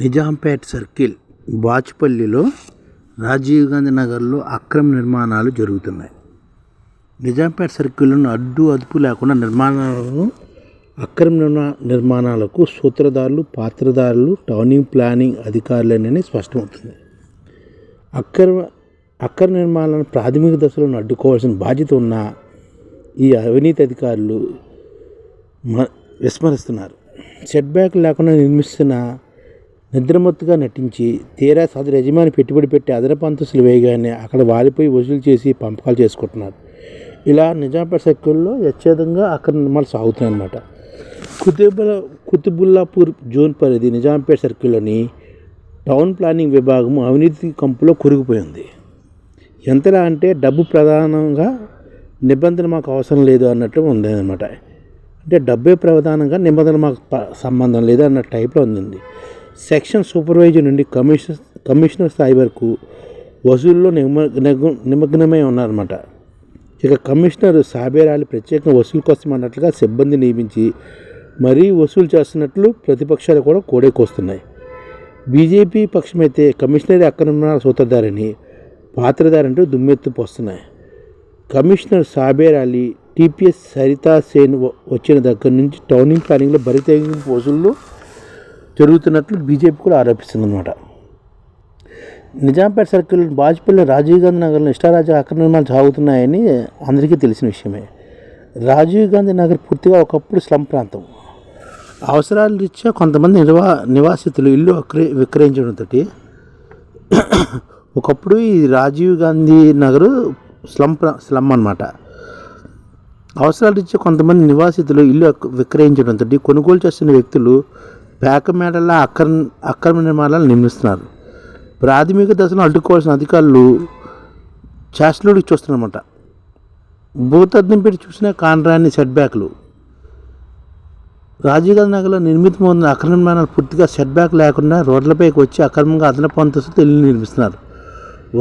Nizampet circle బాచుపల్లిలో Rajiv Gandhi నగర్లో అక్రమ నిర్మాణాలు జరుగుతున్నాయి. నిజాంపేట్ సర్కిల్లోని అడ్డు అదుపు లేకుండా అక్రమ నిర్మాణాలకు సూత్రధారులు, పాత్రధారులు టౌనింగ్ ప్లానింగ్ అధికారులేనని స్పష్టమవుతుంది. అక్రమ నిర్మాణాలను ప్రాథమిక దశలను అడ్డుకోవాల్సిన బాధ్యత ఉన్న ఈ అవినీతి అధికారులు విస్మరిస్తున్నారు. సెట్ బ్యాక్ లేకుండా నిర్మిస్తున్న నిద్రమత్తుగా నటించి తీరా సదరు యజమాని పెట్టుబడి పెట్టి అదనపు అంతస్తులు వేయగానే అక్కడ వాలిపోయి వసూలు చేసి పంపకాలు చేసుకుంటున్నారు. ఇలా నిజాంపేట్ సర్కిల్లో యథేచ్ఛగా అక్రమ నిర్మాణాలు సాగుతున్నాయి అన్నమాట. కుతుబుల్లాపూర్ జోన్ పరిధి నిజాంపేట్ సర్కిల్లోని టౌన్ ప్లానింగ్ విభాగం అవినీతి కంపులో కురిగిపోయింది. ఎంతలా అంటే డబ్బు ప్రధానంగా నిబంధన మాకు అవసరం లేదు అన్నట్టు ఉంది అన్నమాట. అంటే డబ్బే ప్రధానంగా నిబంధన మాకు సంబంధం లేదు అన్న టైప్లో ఉంది. సెక్షన్ సూపర్వైజర్ నుండి కమిషనర్ స్థాయి వరకు వసూల్లో నిమగ్నమై ఉన్నారన్నమాట. ఇక కమిషనర్ సాబేరాలి ప్రత్యేకంగా వసూలు కోసం అన్నట్లుగా సిబ్బంది నియమించి మరీ వసూలు చేస్తున్నట్లు ప్రతిపక్షాలు కూడా కోడేకొస్తున్నాయి. బీజేపీ పక్షమైతే కమిషనర్ అక్రమ సూత్రధారిని పాత్రధారంటూ దుమ్మెత్తు పోస్తున్నాయి. కమిషనర్ సాబేరాలి టీపీఎస్ సరితా సేన్ వచ్చిన దగ్గర నుంచి టౌనింగ్ ప్లానింగ్లో బరితెగింపు వసూళ్ళు జరుగుతున్నట్లు బీజేపీ కూడా ఆరోపిస్తుందన్నమాట. నిజాంపేట్ సర్కిల్ బాచుపల్లి రాజీవ్ గాంధీ నగర్లో ఇష్టారాజ్య అక్రమ నిర్మాణాలు సాగుతున్నాయని అందరికీ తెలిసిన విషయమే. రాజీవ్ గాంధీ నగర్ పూర్తిగా ఒకప్పుడు స్లమ్ ప్రాంతం. అవసరాల రీత్యా కొంతమంది నివాసితులు ఇల్లు విక్రయించడంతో ఒకప్పుడు ఈ రాజీవ్ గాంధీ నగరు స్లమ్ అన్నమాట. అవసరాల రీత్యా కొంతమంది నివాసితులు ఇల్లు విక్రయించడంతో కొనుగోలు చేస్తున్న వ్యక్తులు పేకమేడలా అక్రమ నిర్మాణాలు నిర్మిస్తున్నారు. ప్రాథమిక దశలో అడ్డుకోవాల్సిన అధికారులు చేష్టలోకి చూస్తున్నారన్నమాట. భూతద్దం పెట్టి చూసినా కానరాని సెట్ బ్యాక్లు. రాజీవ్ గాంధీ నగర్లో నిర్మితమవుతున్న అక్రమ నిర్మాణాలు పూర్తిగా సెట్ బ్యాక్ లేకుండా రోడ్లపైకి వచ్చి అక్రమంగా అదనపు అంతస్తులు ఇల్లు నిర్మిస్తున్నారు.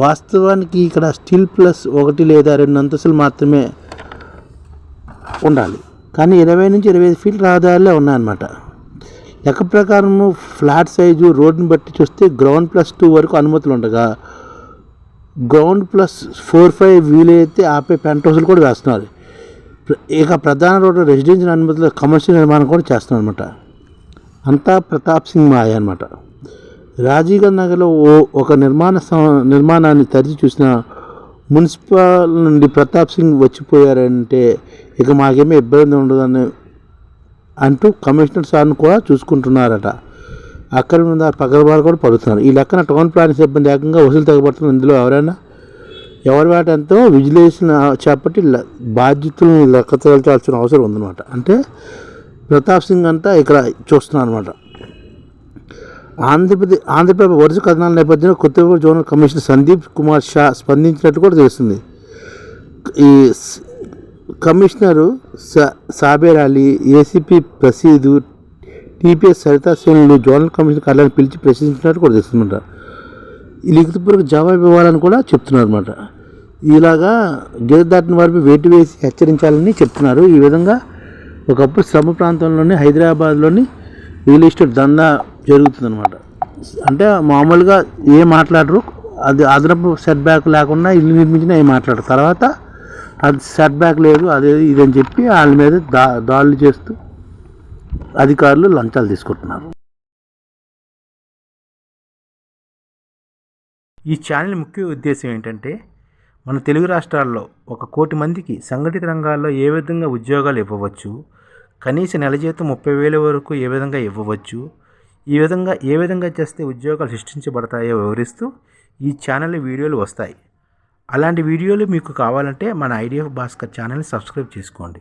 వాస్తవానికి ఇక్కడ స్టీల్ ప్లస్ 1 లేదా 2 అంతస్తులు మాత్రమే ఉండాలి, కానీ 20 నుంచి 25 ఫీట్ల రహదారులే ఉన్నాయన్నమాట. లెక్క ప్రకారము ఫ్లాట్ సైజు రోడ్డుని బట్టి చూస్తే గ్రౌండ్ +2 వరకు అనుమతులు ఉండగా గ్రౌండ్ +4-5 వీలైతే ఆపే పెంట్ హౌస్లు కూడా వేస్తున్నారు. ఇక ప్రధాన రోడ్డు రెసిడెన్షియల్ అనుమతులు కమర్షియల్ నిర్మాణం కూడా చేస్తున్నారు అనమాట. అంతా ప్రతాప్ సింగ్ మాయ అనమాట. రాజీవ్ గాంధీ నగర్లో ఒక నిర్మాణాన్ని తరిచి చూసిన మున్సిపల్ నుండి ప్రతాప్ సింగ్ వచ్చిపోయారంటే ఇక మాకేమీ ఇబ్బంది ఉండదని అంటూ కమిషనర్ సార్ను కూడా చూసుకుంటున్నారట. అక్రమ పగలబాలు కూడా పడుతున్నారు. ఈ లెక్కన టౌన్ ప్లానింగ్ సిబ్బంది ఏకంగా వసూలు తగ్గబడుతున్నారు. ఇందులో ఎవరి వాటంతో విజిలేషన్ చేపట్టి బాధ్యతలను లెక్క తేల్చాల్సిన అవసరం ఉందన్నమాట. అంటే ప్రతాప్ సింగ్ అంతా ఇక్కడ చూస్తున్నారు అనమాట. ఆంధ్రప్రదేశ్ వరుస కథనాల నేపథ్యంలో కొత్తగూడ జోనల్ కమిషనర్ సందీప్ కుమార్ షా స్పందించినట్టు కూడా తెలుస్తుంది. ఈ కమిషనరు సాబేరాలి, ఏసీపీ ప్రసీదు, టీపీఎస్ సరితా సేనులు జోనల్ కమిషనర్ కార్యాలయాన్ని పిలిచి ప్రశ్నించినట్టు కూడా తెలుస్తుందన్నమాట. ఈ లిఖితపూర్వక జవాబు ఇవ్వాలని కూడా చెప్తున్నారు అనమాట. ఇలాగా గేదె దాటిన వారిపై వేటు వేసి హెచ్చరించాలని చెప్తున్నారు. ఈ విధంగా ఒకప్పుడు శ్రమ ప్రాంతంలోని హైదరాబాద్లోని రియల్ ఎస్టేట్ దందా జరుగుతుందన్నమాట. అంటే మామూలుగా ఏం మాట్లాడరు, అది అదనపు సెట్ బ్యాక్ లేకుండా ఇల్లు నిర్మించినా ఏం మాట్లాడరు. తర్వాత అది సెట్ బ్యాక్ లేదు అదే ఇదని చెప్పి వాళ్ళ మీద దాడులు చేస్తూ అధికారులు లంచాలు తీసుకుంటున్నారు. ఈ ఛానల్ ముఖ్య ఉద్దేశం ఏంటంటే మన తెలుగు రాష్ట్రాల్లో 1 కోటి మందికి సంఘటిత రంగాల్లో ఏ విధంగా ఉద్యోగాలు ఇవ్వవచ్చు, కనీస నెల జీతం 30,000 వరకు ఏ విధంగా ఇవ్వవచ్చు, ఏ విధంగా చేస్తే ఉద్యోగాలు సృష్టించబడతాయో వివరిస్తూ ఈ ఛానల్ వీడియోలు వస్తాయి. అలాంటి వీడియోలు మీకు కావాలంటే మన ఐడిఎఫ్ భాస్కర్ ఛానల్ని సబ్స్క్రైబ్ చేసుకోండి.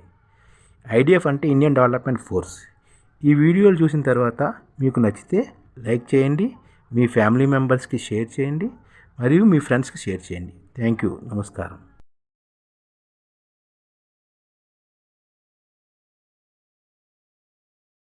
ఐడిఎఫ్ అంటే ఇండియన్ డెవలప్మెంట్ ఫోర్స్. ఈ వీడియోలు చూసిన తర్వాత మీకు నచ్చితే లైక్ చేయండి, మీ ఫ్యామిలీ మెంబర్స్కి షేర్ చేయండి, మరియు మీ ఫ్రెండ్స్కి షేర్ చేయండి. Thank you. నమస్కారం.